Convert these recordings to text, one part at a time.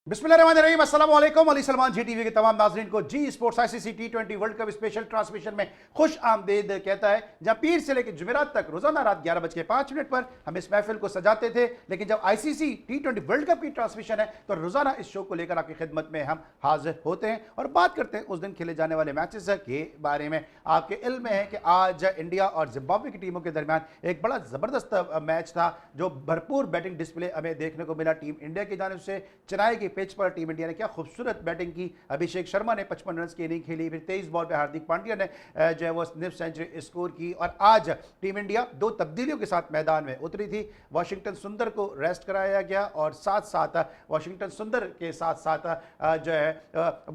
बिस्मिल्लाहिर्रहमानिर्रहीम, अस्सलाम वालेकुम। अली सलमान जी टीवी के तमाम नाज़रीन को जी स्पोर्ट्स आईसीसी टी20 वर्ल्ड कप स्पेशल ट्रांसमिशन में खुश आमदीद कहता है, जहां पीर से लेकर जुमेरात तक रोजाना रात 11:05 पर हम इस महफिल को सजाते थे। लेकिन जब आईसीसी टी20 वर्ल्ड कप की ट्रांसमिशन है तो रोजाना इस शो को लेकर आपकी खिदमत में हम हाजिर होते हैं और बात करते हैं उस दिन खेले जाने वाले मैचेस के बारे में। आपके इल्म में है कि आज इंडिया और जिम्बाब्वे की टीमों के दरमियान एक बड़ा जबरदस्त मैच था, जो भरपूर बैटिंग डिस्प्ले हमें देखने को मिला टीम इंडिया की जानिब से। चेन्नई की पिच पर टीम इंडिया ने क्या खूबसूरत बैटिंग की। अभिषेक शर्मा ने 55 रन की इनिंग खेली, फिर 23 बॉल पे हार्दिक पांड्या ने जो है वो स्निप सेंचुरी स्कोर की। और आज टीम इंडिया दो तब्दीलियों के साथ मैदान में उतरी थी। वाशिंगटन सुंदर को रेस्ट कराया गया और साथ साथ वाशिंगटन सुंदर के साथ साथ जो है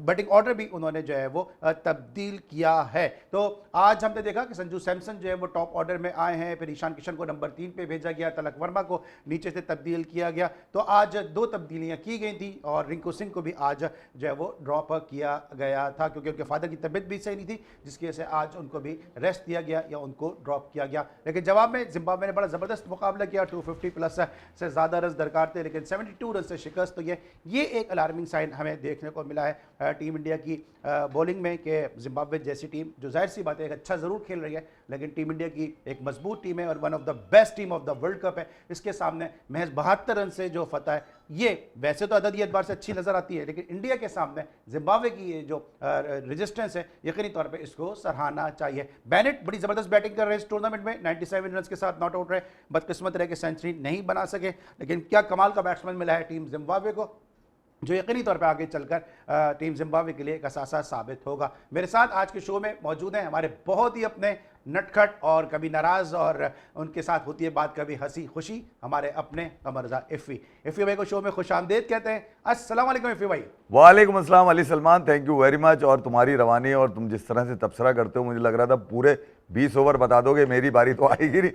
बैटिंग ऑर्डर भी उन्होंने जो है वो तब्दील किया है। तो आज हमने देखा कि संजू सैमसन जो है वो टॉप ऑर्डर में आए हैं, फिर ईशान किशन को नंबर 3 पे भेजा गया, तलक वर्मा को नीचे से तब्दील किया गया। तो आज दो तब्दीलियां की गई थी और रिंकू सिंह को भी आज जो है वो ड्रॉप किया गया था, क्योंकि उनके फादर की तबीयत भी सही नहीं थी, जिसकी वजह से आज उनको भी रेस्ट दिया गया या उनको ड्रॉप किया गया। लेकिन जवाब में जिम्बाब्वे ने बड़ा जबरदस्त मुकाबला किया, 250 प्लस से ज्यादा रन दरकार थे, लेकिन 72 रन से शिकस्त। तो ये एक अलार्मिंग साइन हमें देखने को मिला है टीम इंडिया की बॉलिंग में कि जिम्बाब्वे जैसी टीम, जो जाहिर सी बात है अच्छा जरूर खेल रही है, लेकिन टीम इंडिया की एक मजबूत टीम है और one of the best team of the world cup है। इसके सामने महज 72 रन से जो फतह है, ये वैसे तो अददी एतबार से अच्छी नजर आती है, लेकिन इंडिया के सामने जिम्बाब्वे की ये जो रेजिस्टेंस है, यकीनी तौर पे इसको सराहना चाहिए। बेनेट बड़ी जबरदस्त बैटिंग कर रहे हैं इस टूर्नामेंट में, 97 रन के साथ नॉट आउट रहे, बदकिस्मत रहे कि सेंचुरी नहीं बना सके, लेकिन क्या कमाल का बैट्समैन मिला है टीम जिम्बाब्वे को, जो यकीनी तौर पे आगे चलकर टीम जिम्बाब्वे के लिए एक असासा साबित होगा। मेरे साथ आज के शो में मौजूद हैं हमारे बहुत ही अपने नटखट और कभी नाराज और उनके साथ होती है बात कभी हंसी खुशी, हमारे अपने कमरजा इफ़ी। इफ़ी भाई को शो में खुश आमदेद कहते हैं। अस्सलाम वालेकुम इफ़ी भाई। वालेकुम अस्सलाम Ali Salman, thank you very much. और तुम्हारी रवानी और तुम जिस तरह से तबसरा करते हो, मुझे लग रहा था पूरे 20 ओवर बता दोगे, मेरी बारी तो आएगी नहीं,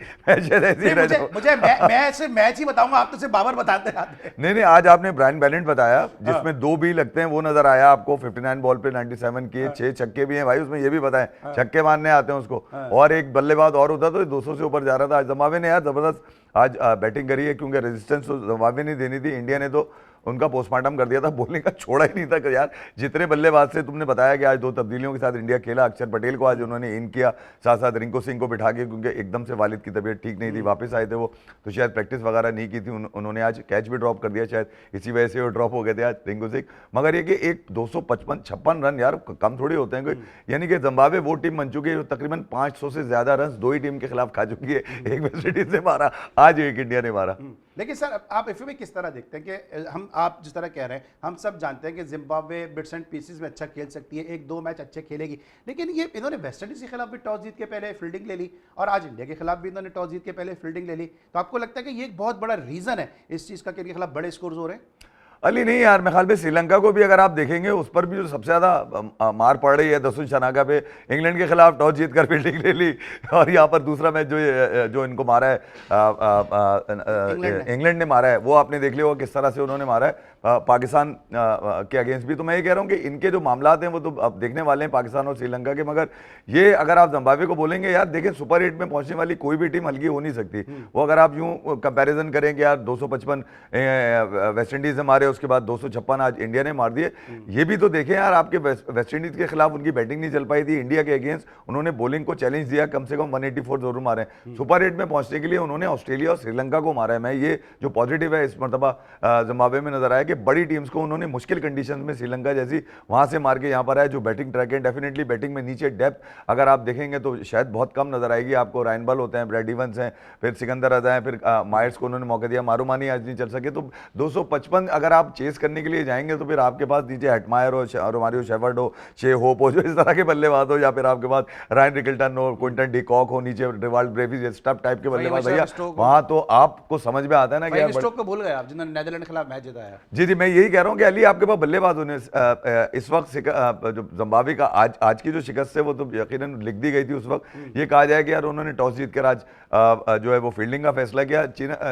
मुझे मैं सिर्फ मैच ही बताऊंगा, आप तो सिर्फ बाबर बताते रहते। नहीं, आज आपने ब्रायन बेनेट बताया जिसमें 2 भी लगते हैं, वो नजर आया आपको। 59 बॉल पे 97 किए, 6 छक्के भी हैं भाई उसमें, ये भी बताएं छक्के मारने आते हैं उसको। और एक बल्लेबाज और होता तो 200 से ऊपर जा रहा था। आज जिम्बाब्वे ने यार जबरदस्त आज बैटिंग करी है, क्योंकि रेजिस्टेंस तो जिम्बाब्वे नहीं देनी थी, इंडिया ने तो उनका पोस्टमार्टम कर दिया था, बोलने का छोड़ा ही नहीं था कि यार जितने बल्लेबाज से तुमने बताया कि आज 2 तब्दीलियों के साथ इंडिया खेला। अक्षर पटेल को आज उन्होंने इन किया, साथ साथ रिंकू सिंह को बिठा के, क्योंकि एकदम से वालिद की तबीयत ठीक नहीं थी, वापस आए थे वो, तो शायद प्रैक्टिस वगैरह नहीं की थी। उन्होंने आज कैच भी ड्रॉप कर दिया, शायद इसी वजह से वो ड्रॉप हो गए थे आज रिंकू सिंह। मगर ये कि एक 256 रन यार कम थोड़ी होते हैं कोई, यानी कि जिम्बाब्वे वो टीम बन चुकी है जो तकरीबन 500 से ज्यादा रन 2 ही टीम के खिलाफ खा चुकी है। एक वेस्ट इंडीज ने मारा, आज एक इंडिया ने मारा। लेकिन सर आप इफ़ी में किस तरह देखते हैं कि हम, आप जिस तरह कह रहे हैं, हम सब जानते हैं कि जिम्बाब्वे बिट्स एंड पीसेस में अच्छा खेल सकती है, 1-2 मैच अच्छे खेलेगी, लेकिन ये इन्होंने वेस्ट इंडीज के खिलाफ भी टॉस जीत के पहले फील्डिंग ले ली और आज इंडिया के खिलाफ भी इन्होंने टॉस जीत के पहले फील्डिंग ले ली। तो आपको लगता है कि ये एक बहुत बड़ा रीजन है इस चीज़ का कि इनके खिलाफ बड़े स्कोर्स हो रहे हैं? अली नहीं यार, मेरे ख्याल में श्रीलंका को भी अगर आप देखेंगे, उस पर भी जो सबसे ज्यादा मार पड़ रही है दसुन शनाका पे, इंग्लैंड के खिलाफ टॉस जीत कर फील्डिंग ले ली, और यहाँ पर दूसरा मैच जो इनको मारा है इंग्लैंड ने मारा है, वो आपने देख लिया होगा किस तरह से उन्होंने मारा है पाकिस्तान के अगेंस्ट भी। तो मैं ये कह रहा हूँ कि इनके जो मामलात हैं वो तो अब देखने वाले हैं पाकिस्तान और श्रीलंका के। मगर ये अगर आप जिम्बाब्वे को बोलेंगे यार, देखें सुपर 8 में पहुंचने वाली कोई भी टीम हल्की हो नहीं सकती। वो अगर आप यूं कंपैरिजन करें कि यार 255 वेस्ट इंडीज ने मारे, उसके बाद 256 आज इंडिया ने मार दिए, ये भी तो देखें यार, आपके वेस्ट इंडीज के खिलाफ उनकी बैटिंग नहीं चल पाई थी, इंडिया के अगेंस्ट उन्होंने बॉलिंग को चैलेंज दिया, कम से कम 184 जरूर मारे। सुपर 8 में पहुंचने के लिए उन्होंने ऑस्ट्रेलिया और श्रीलंका को मारा है। मैं ये जो पॉजिटिव है इस मरतबा जिम्बाब्वे में नजर आया कि बड़ी टीम्स को उन्होंने मुश्किल कंडीशंस में, श्रीलंका जैसी, वहां से मार के यहाँ पर आया। जो बैटिंग ट्रैक है, डेफिनेटली बैटिंग में नीचे डेप्थ अगर आप देखेंगे तो शायद बहुत कम नजर आएगी आपको। रायन बल होते हैं, ब्रैड इवंस हैं, फिर सिकंदर रजा हैं, फिर मायर्स को उन्होंने मौका दिया, मारूमानी आज नहीं चल सके। तो 255 अगर आप चेस करने के लिए जाएंगे तो फिर आपके पास नीचे हेटमायर हो, रोमारियो शेफर्ड हो, शे होप हो, जो इस तरह के बल्लेबाज हो, या फिर आपके पास रायन रिकल्टन हो, क्विंटन डी कॉक हो, नीचे रिवाल्ड ब्रेविस स्टफ टाइप के बल्लेबाज भैया, वहां तो आपको समझ में आता है ना कि स्टोक को भूल गए आप, जिन्होंने नीदरलैंड के खिलाफ मैच जिताया। जी, मैं यही कह रहा हूँ कि अली आपके पास बल्लेबाज होने इस वक्त जो जिम्बाब्वे का आज की जो शिकस्त है वो तो यकीनन लिख दी गई थी उस वक्त। ये कहा जाए कि यार उन्होंने टॉस जीत कर आज जो है वो फील्डिंग का फैसला किया।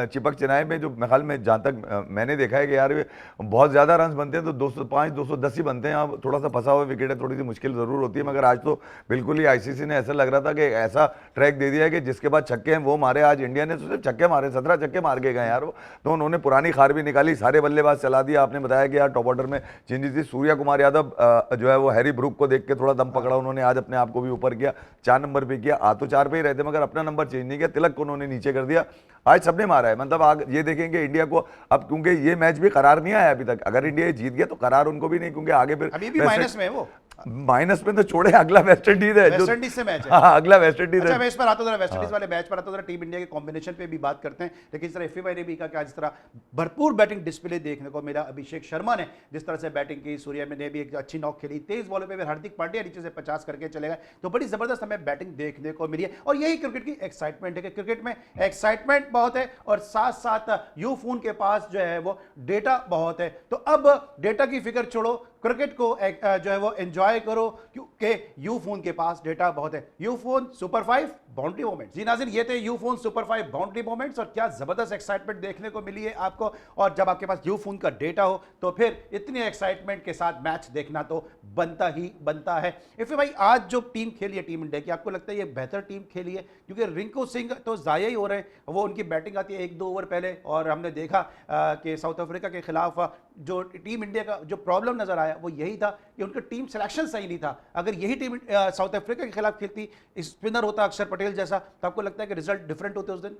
चिपक चिनाई में जो ख्याल में जहाँ तक मैंने देखा है कि यार बहुत ज़्यादा रन बनते हैं तो 205 210 ही बनते हैं। अब थोड़ा सा फंसा हुआ विकेट है, थोड़ी सी मुश्किल ज़रूर होती है, मगर आज तो बिल्कुल ही आईसीसी ने ऐसा लग रहा था कि ऐसा ट्रैक दे दिया है कि जिसके बाद छक्के हैं वो मारे। आज इंडिया ने तो सिर्फ छक्के मारे, 17 छक्के मार के गए यार वो। तो उन्होंने पुरानी खार भी निकाली, सारे बल्लेबाज चला दिया। आपने बताया कि यार टॉप ऑर्डर में चेंजेस थी। सूर्या कुमार यादव जो है वो हैरी ब्रूक को देख के थोड़ा दम पकड़ा उन्होंने, आज अपने आप को भी ऊपर किया, 4 नंबर पे किया। आ तो 4 पे ही रहते मगर अपना नंबर चेंज नहीं किया, तिलक को उन्होंने नीचे कर दिया। आज सबने मारा है, मतलब आग ये देखेंगे इंडिया को अब, क्योंकि ये मैच भी करार नहीं आया अभी तक। अगर इंडिया जीत गया तो करार उनको भी नहीं, क्योंकि आगे फिर अभी भी माइनस में है वो। माइनस में तो छोड़े, अगला वेस्ट इंडीज है, वेस्ट इंडीज से मैच है। हाँ, अगला वेस्ट इंडीज अच्छा, है। मैं इस पर आता हूं, वेस्ट इंडीज वाले मैच पर आता हूं, टीम इंडिया के कॉम्बिनेशन पे भी बात करते हैं। लेकिन इस तरह एफए भाई ने भी कहा कि आज इस तरह भरपूर बैटिंग डिस्प्ले देखने को मिला। अभिषेक शर्मा ने जिस तरह से बैटिंग की, सूर्या ने भी एक अच्छी नॉक खेली, तेज बॉलों पे हार्दिक पांड्या नीचे से 50 करके चले गए, तो बड़ी जबरदस्त हमें बैटिंग देखने को मिली है। और यही क्रिकेट की एक्साइटमेंट है कि क्रिकेट में एक्साइटमेंट बहुत है और साथ साथ यूफोन के पास जो है वो डेटा बहुत है। तो अब डेटा की फिक्र छोड़ो, क्रिकेट को जो है वो एंजॉय करो, क्योंकि यूफोन के पास डेटा बहुत है। Ufone super 5 boundary moments. जी नाज़रीन, ये थे यूफोन सुपर 5 बाउंड्री मोमेंट्स, और क्या जबरदस्त एक्साइटमेंट देखने को मिली है आपको। और जब आपके पास यूफोन का डेटा हो तो फिर इतनी एक्साइटमेंट के साथ मैच देखना तो बनता ही बनता है। इफ भाई, आज जो टीम खेली है टीम इंडिया की, आपको लगता है ये बेहतर टीम खेली है? क्योंकि रिंकू सिंह तो जाया ही हो रहे हैं, वो उनकी बैटिंग आती है 1-2 ओवर पहले, और हमने देखा कि साउथ अफ्रीका के खिलाफ जो टीम इंडिया का जो प्रॉब्लम नजर आया वो यही था कि उनका टीम सिलेक्शन सही नहीं था। अगर यही टीम साउथ अफ्रीका के खिलाफ खेलती, स्पिनर होता अक्षर पटेल जैसा, तो आपको लगता है कि रिजल्ट डिफरेंट होते उस दिन?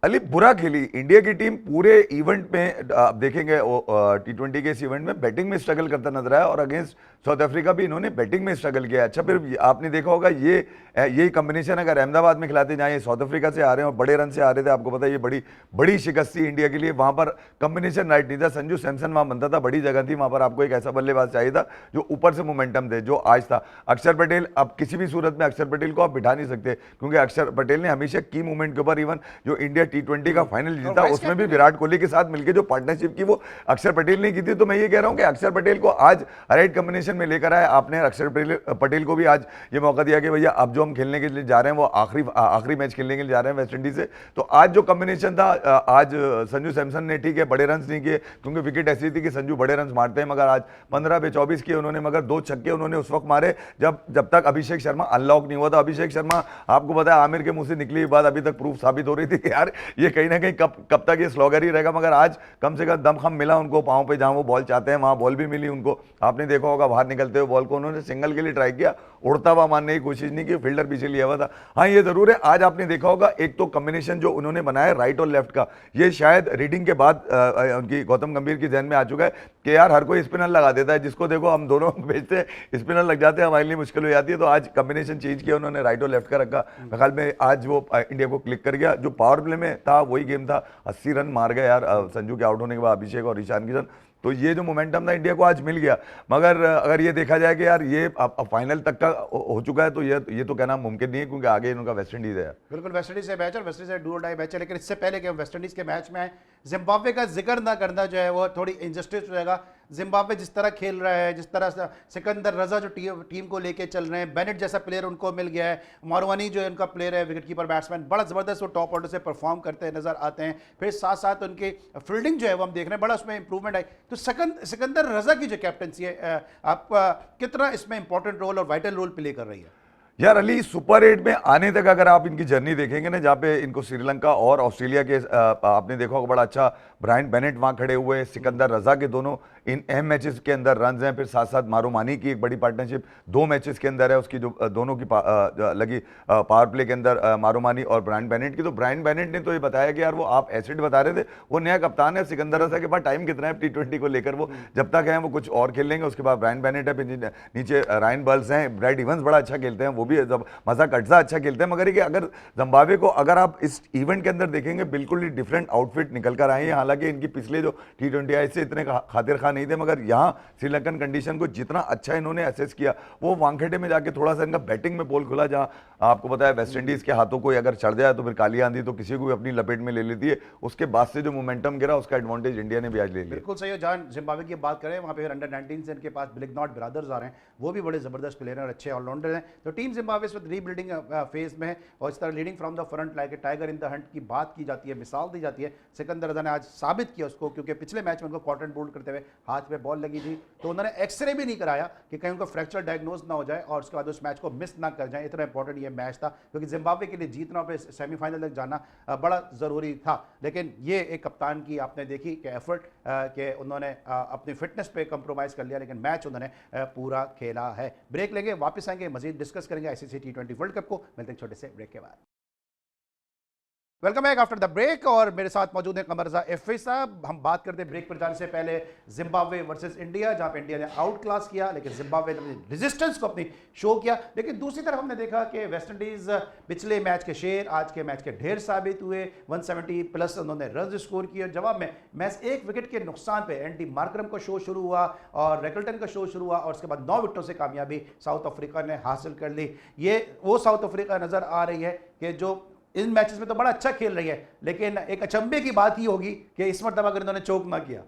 अली, बुरा खेली इंडिया की टीम पूरे इवेंट में। आप देखेंगे T20 के इस इवेंट में बैटिंग में स्ट्रगल करता नजर आया, और अगेंस्ट साउथ अफ्रीका भी इन्होंने बैटिंग में स्ट्रगल किया। अच्छा, फिर आपने देखा होगा यही कॉम्बिनेशन अगर अहमदाबाद में खिलाते, जहाँ ये साउथ अफ्रीका से आ रहे हैं और बड़े रन से आ रहे थे, आपको पता है ये बड़ी बड़ी शिकस्त थी इंडिया के लिए। वहां पर कॉम्बिनेशन राइट नहीं था, संजू सैमसन वहां बनता था, बड़ी जगह थी वहां पर। आपको एक ऐसा बल्लेबाज चाहिए था जो ऊपर से मोमेंटम दे, जो आज था अक्षर पटेल। अब किसी भी सूरत में अक्षर पटेल को आप बिठा नहीं सकते, क्योंकि अक्षर पटेल ने हमेशा की मूवमेंट के ऊपर, इवन जो इंडिया T20 का फाइनल जीता उसमें भी विराट कोहली के साथ मिलकर जो पार्टनरशिप की वो अक्षर पटेल ने की थी। तो मैं ये कह रहा हूं कि अक्षर पटेल को आज राइट कॉम्बिनेशन में लेकर आए आपने। अक्षर पटेल को भी आज ये मौका दिया कि भैया अब जो हम खेलने के लिए जा रहे हैं वो आखिरी मैच खेलने के लिए जा रहे हैं वेस्ट इंडीज से। तो आज जो कॉम्बिनेशन था, आज संजू सैमसन ने ठीक है बड़े रन नहीं किए, क्योंकि विकेट ऐसी थी कि संजू बड़े रन मारते हैं, मगर आज 15 पे 24 किए उन्होंने, मगर 2 छक्के उन्होंने उस वक्त मारे जब तक अभिषेक शर्मा अनलॉक नहीं हुआ था। अभिषेक शर्मा, आपको पता है आमिर के मुंह से निकली बात अभी तक प्रूफ साबित हो रही थी कि यार ये कहीं ना कहीं कब तक ये स्लॉगर ही रहेगा, मगर आज कम से कम दमखम मिला उनको पांव पे, जहां वो बॉल चाहते हैं वहां बॉल भी मिली उनको। आपने देखा होगा बाहर निकलते हुए बॉल को उन्होंने सिंगल के लिए ट्राई किया, उड़ता हुआ मारने की कोशिश नहीं की, फील्डर पीछे लिया हुआ था। हाँ, ये जरूर है, आज आपने देखा होगा एक तो कॉम्बिनेशन जो उन्होंने बनाया राइट और लेफ्ट का, ये शायद रीडिंग के बाद उनकी गौतम गंभीर की ध्यान में आ चुका है कि यार हर कोई स्पिनर लगा देता है, जिसको देखो हम दोनों भेजते हैं स्पिनर लग जाते हैं, हमारे लिए मुश्किल हो जाती है। तो आज कॉम्बिनेशन चेंज किया उन्होंने, राइट और लेफ्ट का रखा। मेरे ख्याल में आज वो इंडिया को क्लिक कर गया। जो पावर प्ले में था वही गेम था, 80 रन मार गए यार संजू के आउट होने के बाद अभिषेक और ईशान किशन। तो ये जो मोमेंटम था इंडिया को आज मिल गया। मगर अगर ये देखा जाए कि यार ये अब फाइनल तक का हो चुका है, तो ये तो कहना मुमकिन नहीं है, क्योंकि आगे इनका वेस्ट इंडीज है। बिल्कुल, वेस्ट इंडीज से मैच और वेस्ट इंडीज से डू और डाई मैच है। लेकिन इससे पहले कि हम वेस्ट इंडीज के मैच में आए, जिम्बाब्वे का जिक्र ना करना जो है वो थोड़ी इंजस्टिस हो जाएगा। जिम्बाब्वे जिस तरह खेल रहा है, जिस तरह से सिकंदर रजा जो टीम को लेके चल रहे हैं, बेनेट जैसा प्लेयर उनको मिल गया है, मारवानी जो है उनका प्लेयर है, विकेट कीपर बैट्समैन, बड़ा जबरदस्त वो टॉप ऑर्डर से परफॉर्म करते नजर आते हैं। फिर साथ साथ उनकी फील्डिंग जो है वो हम देख रहे हैं, बड़ा उसमें इंप्रूवमेंट आई। तो सिकंदर रजा की जो कैप्टनसी है, आप कितना इसमें इंपॉर्टेंट रोल और वाइटल रोल प्ले कर रही है? यार अली, सुपर 8 में आने तक अगर आप इनकी जर्नी देखेंगे ना, जहाँ पे इनको श्रीलंका और ऑस्ट्रेलिया के आपने देखा होगा बड़ा अच्छा ब्रायन बेनेट वहाँ खड़े हुए, सिकंदर रजा के दोनों इन अहम मैचेस के अंदर रन हैं। फिर साथ साथ मारूमानी की एक बड़ी पार्टनरशिप 2 मैचेस के अंदर है उसकी, जो दोनों की लगी पावर प्ले के अंदर, मारूमानी और ब्रायन बेनेट की। तो ब्रायन बेनेट ने तो ये बताया कि यार वो आप एसिड बता रहे थे, वो नया कप्तान है, सिकंदर रजा के पास टाइम कितना है T20 को लेकर, वो जब तक है वो कुछ और खेल लेंगे। उसके बाद ब्रायन बेनेट है, फिर नीचे रायन बर्ल्स हैं, ब्रैड इवंस बड़ा अच्छा खेलते हैं, वो भी मजा कटजा अच्छा खेलते हैं। मगर ये कि अगर जिम्बाब्वे को अगर आप इस इवेंट के अंदर देखेंगे, बिल्कुल ही डिफरेंट आउटफिट निकल कर आए हैं। हालांकि इनकी पिछले जो T20 आई से इतने खातिर खा नहीं थे, मगर यहाँ श्रीलंकन कंडीशन को जितना अच्छा इन्होंने एसेस किया, वो वानखेड़े में जाके थोड़ा सा इनका बैटिंग में पोल खुला, जहाँ आपको पता है वेस्ट इंडीज के हाथों कोई अगर चढ़ जाए तो फिर काली आंधी तो किसी को भी अपनी लपेट में ले लेती है। उसके बाद से जो मोमेंटम गिरा उसका एडवांटेज इंडिया ने भी आज ले लिया। बिल्कुल सही है। जहाँ जिम्बाब्वे की बात करें वहाँ पे अंडर 19 से इनके पास ब्लिगनॉट ब्रदर्स आ रहे हैं, वो भी बड़े ज़बरदस्त प्लेयर हैं और अच्छे ऑलराउंडर हैं। तो टीम जिम्बाब्वे इस वक्त रीबिल्डिंग फेज में है और इस तरह leading from the front like tiger in the Hunt की बात की जाती है, मिसाल दी जाती है। सिकंदर रजा ने आज साबित किया उसको, क्योंकि पिछले मैच में उनको कॉटन बोल्ड करते हुए हाथ पे बॉल लगी थी तो उन्होंने एक्सरे भी नहीं कराया कि कहीं उनको फ्रैक्चर डायग्नोज ना हो जाए और उसके बाद उस मैच को मिस ना कर जाए। इतना इंपॉर्टेंट ये मैच था क्योंकि जिम्बाब्वे के लिए जीतना और सेमीफाइनल तक जाना बड़ा ज़रूरी था। लेकिन ये एक कप्तान की आपने देखी कि एफर्ट कि उन्होंने अपनी फिटनेस पे कंप्रोमाइज़ कर लिया, लेकिन मैच उन्होंने पूरा खेला है। ब्रेक लेंगे, वापस आएंगे, मजीद डिस्कस करेंगे आईसीसी T20 वर्ल्ड कप को। मिलते हैं छोटे से ब्रेक के बाद। Welcome back after the break और मेरे साथ मौजूद है कमर रजा एफए साहब। हम बात करते हैं ब्रेक पर जाने से पहले जिम्बाब्वे वर्सेस इंडिया, जहां पे इंडिया ने आउट क्लास किया लेकिन जिम्बाब्वे ने रेजिस्टेंस को अपनी शो किया। लेकिन दूसरी तरफ हमने देखा कि वेस्ट इंडीज पिछले मैच के शेर आज के मैच के ढेर साबित हुए। 170 प्लस उन्होंने रन स्कोर किए। जवाब में मैच 1 विकेट के नुकसान पे एंडी मार्करम का शो शुरू हुआ और रेकल्टन का शो शुरू हुआ और उसके बाद 9 विकेटों से कामयाबी साउथ अफ्रीका ने हासिल कर ली। ये वो साउथ अफ्रीका नजर आ रही है कि जो इन मैचेस में तो बड़ा अच्छा खेल रही है, लेकिन एक अचंभे की बात ही होगी कि इस मरतबा अगर इन्होंने चोक ना किया।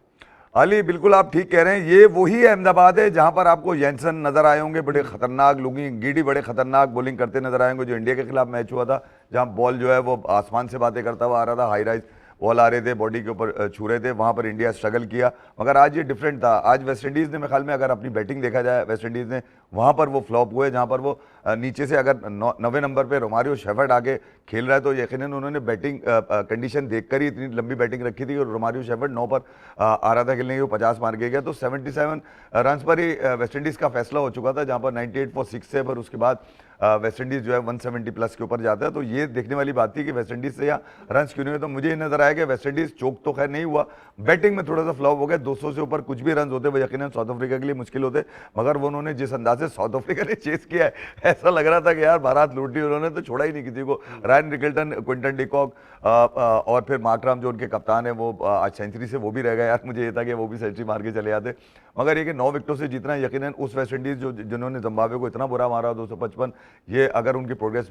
अली बिल्कुल आप ठीक कह रहे हैं, ये वही अहमदाबाद है जहां पर आपको जेंसन नजर आए होंगे, बड़े खतरनाक लुंगी गीडी बड़े खतरनाक बॉलिंग करते नजर आए होंगे। जो इंडिया के खिलाफ मैच हुआ था जहां बॉल जो है वो आसमान से बातें करता हुआ आ रहा था, हाई राइज बॉल आ रहे थे, बॉडी के ऊपर छू रहे थे, वहां पर इंडिया स्ट्रगल किया। मगर आज ये डिफरेंट था। आज वेस्ट इंडीज़ ने मेरे ख्याल में अगर अपनी बैटिंग देखा जाए, वेस्ट इंडीज़ ने वहां पर वो फ्लॉप हुए जहां पर वो नीचे से अगर 9वें नंबर पे रोमारियो शेफर्ड आके खेल रहा है तो यकीनन उन्होंने बैटिंग कंडीशन देखकर ही इतनी लंबी बैटिंग रखी थी और रोमारियो शेफर्ड 9 पर आ रहा था खेलने के, वो 50 मार के गया। तो 77 रन पर ही वेस्ट इंडीज़ का फैसला हो चुका था, जहां पर 98 फॉर 6 से, पर उसके बाद वेस्ट इंडीज़ जो है 170 प्लस के ऊपर जाता है। तो ये देखने वाली बात थी कि वेस्ट इंडीज़ से यहाँ रन क्यों नहीं हुए। तो मुझे ये नजर आया कि वेस्ट इंडीज़ चोक तो खैर नहीं हुआ, बैटिंग में थोड़ा सा फ्लॉप हो गया। 200 से ऊपर कुछ भी रन होते वो यकीनन साउथ अफ्रीका के लिए मुश्किल होते, मगर वो उन्होंने जिस अंदाज से साउथ अफ्रीका ने चेस किया है, ऐसा लग रहा था कि यार बारात लूटी उन्होंने, तो छोड़ा ही नहीं किसी को। रायन रिकल्टन, क्विंटन डिकॉक और फिर मार्करम जो उनके कप्तान है वो आज सेंचुरी से वो भी रह गए। यार मुझे ये था कि वो भी सेंचुरी मार के चले जाते, मगर ये कि 9 विकेटों से जीतना यकीनन उस वेस्ट इंडीज जो जिन्होंने जिम्बाब्वे को इतना बुरा मारा 255, ये अगर उनकी प्रोग्रेस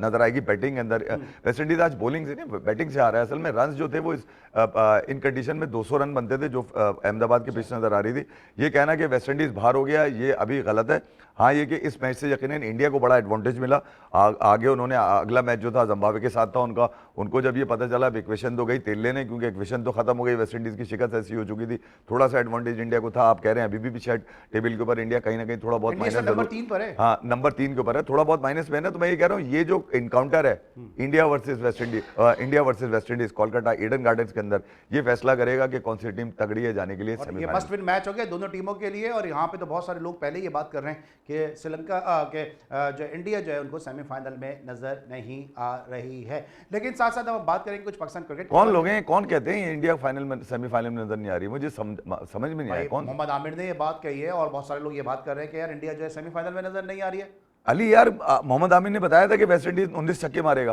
नजर आएगी बैटिंग के अंदर। वेस्ट इंडीज आज बॉलिंग से नहीं बैटिंग से आ रहा है। असल में रन जो थे वो इन कंडीशन में 200 रन बनते थे जो अहमदाबाद के पिच नजर आ रही थी। ये कहना कि वेस्ट इंडीज बाहर हो गया ये अभी गलत है। हाँ ये कि इस मैच से यकीनन इंडिया को बड़ा एडवांटेज मिला। आगे उन्होंने अगला मैच जो था जिम्बाब्वे के साथ था उनका, उनको जब ये पता चला इक्वेशन तो गई तेल लेने, क्योंकि इक्वेशन तो खत्म हो गई, वेस्ट इंडीज की शिकस्त ऐसी हो चुकी थी, थोड़ा सा एडवांटेज इंडिया को था। आप कह रहे हैं अभी भी शायद टेबल के ऊपर इंडिया कहीं ना कहीं थोड़ा बहुत माइनस नंबर 3 पर है। हाँ नंबर 3 के ऊपर है, थोड़ा बहुत माइनस में है ना। तो मैं ये कह रहा हूँ ये जो इनकाउंटर है India versus West Indies, India versus West Indies Kolkata Eden gardens के अंदर, ये फैसला करेगा कि कौन सी टीम तगड़ी है जाने के लिए ये मस्ट विन मैच हो गया दोनों टीमों के लिए। और यहाँ पे तो बहुत सारे लोग पहले ये बात कर रहे हैं कि श्रीलंका के जो इंडिया जो है उनको सेमीफाइनल में नजर नहीं आ रही है। लेकिन साथ साथ हम बात करेंगे कुछ पाकिस्तान क्रिकेट। कौन लोग हैं, कौन कहते हैं इंडिया फाइनल में सेमीफाइनल में नजर नहीं आ रही, मुझे समझ में नहीं आया कौन। मोहम्मद आमिर ने ये बात कही है और बहुत सारे लोग ये बात कर रहे हैं कि यार इंडिया जो है सेमीफाइनल में नजर नहीं आ रही है। अली यार मोहम्मद आमिर ने बताया था कि वेस्ट इंडीज 19 छक्के मारेगा,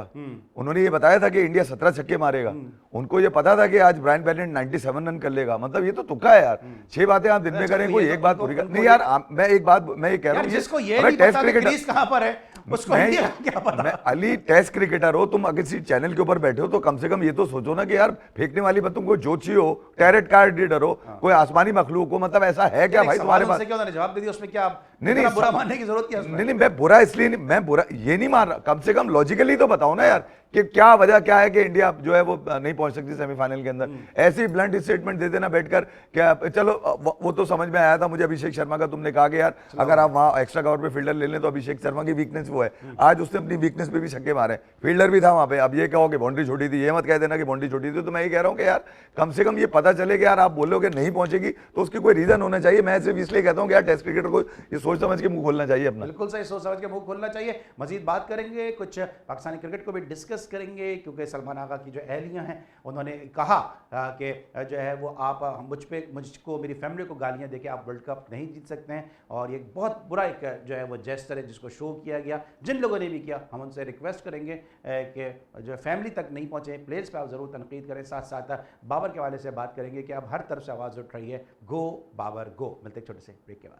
उन्होंने ये बताया था कि इंडिया 17 छक्के मारेगा, उनको ये पता था कि आज ब्रायन बेनेट 97 रन कर लेगा। मतलब ये तो तुक्का है यार, 6 बातें आप दिन में करें, कोई एक बात पूरी कर नहीं यार। मैं एक बात मैं ये कह रहा हूँ, जिसको ये नहीं पता कि क्रीज कहां पर है उसको इंडिया क्या पता। मैं अली टेस्ट क्रिकेटर हो, तुम अगर किसी चैनल के ऊपर बैठे हो तो कम से कम ये तो सोचो ना कि यार फेंकने वाली बात तुमको जोची हो, टैरेट कार्ड रीडर हो, कोई आसमानी मखलूक हो, मतलब ऐसा है क्या भाई तुम्हारे पास। क्यों उन्होंने जवाब दे दिया उसमें क्या नहीं बुरा मानने की जरूरत क्या है? नहीं मैं बुरा इसलिए नहीं, मैं बुरा ये नहीं मान रहा, कम से कम लॉजिकली तो बताओ ना यार कि क्या वजह क्या है कि इंडिया जो है वो नहीं पहुंच सकती सेमीफाइनल के अंदर। ऐसी ब्लंट स्टेटमेंट दे देना बैठकर, क्या चलो वो तो समझ में आया था मुझे अभिषेक शर्मा का, तुमने कहा कि यार अगर आप वहां एक्स्ट्रा कवर पे फील्डर ले लें तो अभिषेक शर्मा की वीकनेस वो है। आज उसने अपनी वीकनेस पे भी छक्के मारे, फील्डर भी था वहां पे। अब ये कहो कि बाउंड्री छोटी थी, ये मत कह देना कि बाउंड्री छोटी थी। तो मैं ये कह रहा हूँ कि यार कम से कम ये पता चले कि यार आप बोलोगे नहीं पहुंचेगी तो उसकी कोई रीजन होना चाहिए। मैं सिर्फ इसलिए कहता हूँ कि यार टेस्ट क्रिकेटर को ये सोच समझ के मुंह खोलना चाहिए अपना। बिल्कुल सही, सोच समझ के मुंह खोलना चाहिए। मजीद बात करेंगे, कुछ पाकिस्तानी क्रिकेट को भी डिस्कस करेंगे, क्योंकि सलमान आगा की जो एहलियां हैं उन्होंने कहा कि जो है वो आप मुझको मेरी फैमिली को गालियां देके आप वर्ल्ड कप नहीं जीत सकते हैं। और ये बहुत बुरा एक जो है वो जेस्चर है जिसको शो किया गया, जिन लोगों ने भी किया। हम उनसे रिक्वेस्ट करेंगे कि जो फैमिली तक नहीं पहुंचे, प्लेयर्स पर आप ज़रूर तनकीद करें। साथ साथ बाबर के हवाले से बात करेंगे कि अब हर तरफ से आवाज़ उठ रही है, गो बाबर गो। मिलते एक छोटे से ब्रेक के बाद।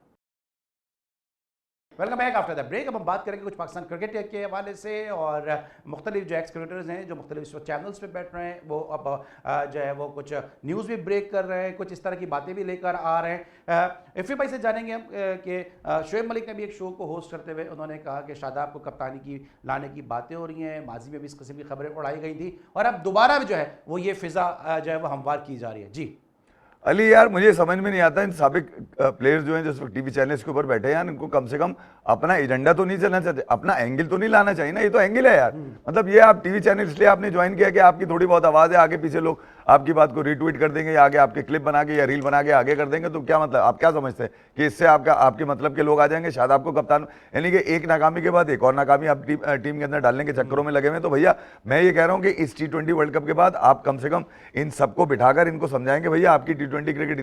Welcome back after the break. अब हम बात करेंगे कुछ पाकिस्तान क्रिकेट के हवाले से और मुख्तलिफ जो एक्स क्रिकेटर्स हैं जो मुख्तलिफ इस वक्त चैनल्स पे बैठ रहे हैं वो अब जो है वो कुछ न्यूज़ भी ब्रेक कर रहे हैं, कुछ इस तरह की बातें भी लेकर आ रहे हैं। इफ़ी भाई से जानेंगे हम कि शोएब मलिक ने भी एक शो को होस्ट करते हुए उन्होंने कहा कि शादाब को कप्तानी की लाने की बातें हो रही हैं, माजी में भी इस किस्म की खबरें उड़ाई गई थी और अब दोबारा भी जो है वो ये फिज़ा जो है वो हमवार की जा रही है। जी अली यार, मुझे समझ में नहीं आता इन साबिक प्लेयर्स जो हैं जो टीवी चैनल्स के ऊपर बैठे हैं यार, इनको कम से कम अपना एजेंडा तो नहीं चलना चाहते, अपना एंगल तो नहीं लाना चाहिए ना। ये तो एंगल है यार। मतलब ये आप टीवी चैनल इसलिए आपने ज्वाइन किया कि आपकी थोड़ी बहुत आवाज़ है, आगे पीछे लोग आपकी बात को रीट्वीट कर देंगे या आगे आपके क्लिप बना के या रील बना के आगे कर देंगे, तो क्या मतलब, आप क्या समझते हैं कि इससे आपके मतलब के लोग आ जाएंगे? शादाब को कप्तान, यानी कि एक नाकामी के बाद एक और नाकामी आप टीम के अंदर डालने के चक्करों में लगे हुए। तो भैया मैं ये कह रहा हूँ कि इस T20 वर्ल्ड कप के बाद आप कम से कम इन सबको बिठाकर इनको समझाएंगे भैया आपकी T20 क्रिकेट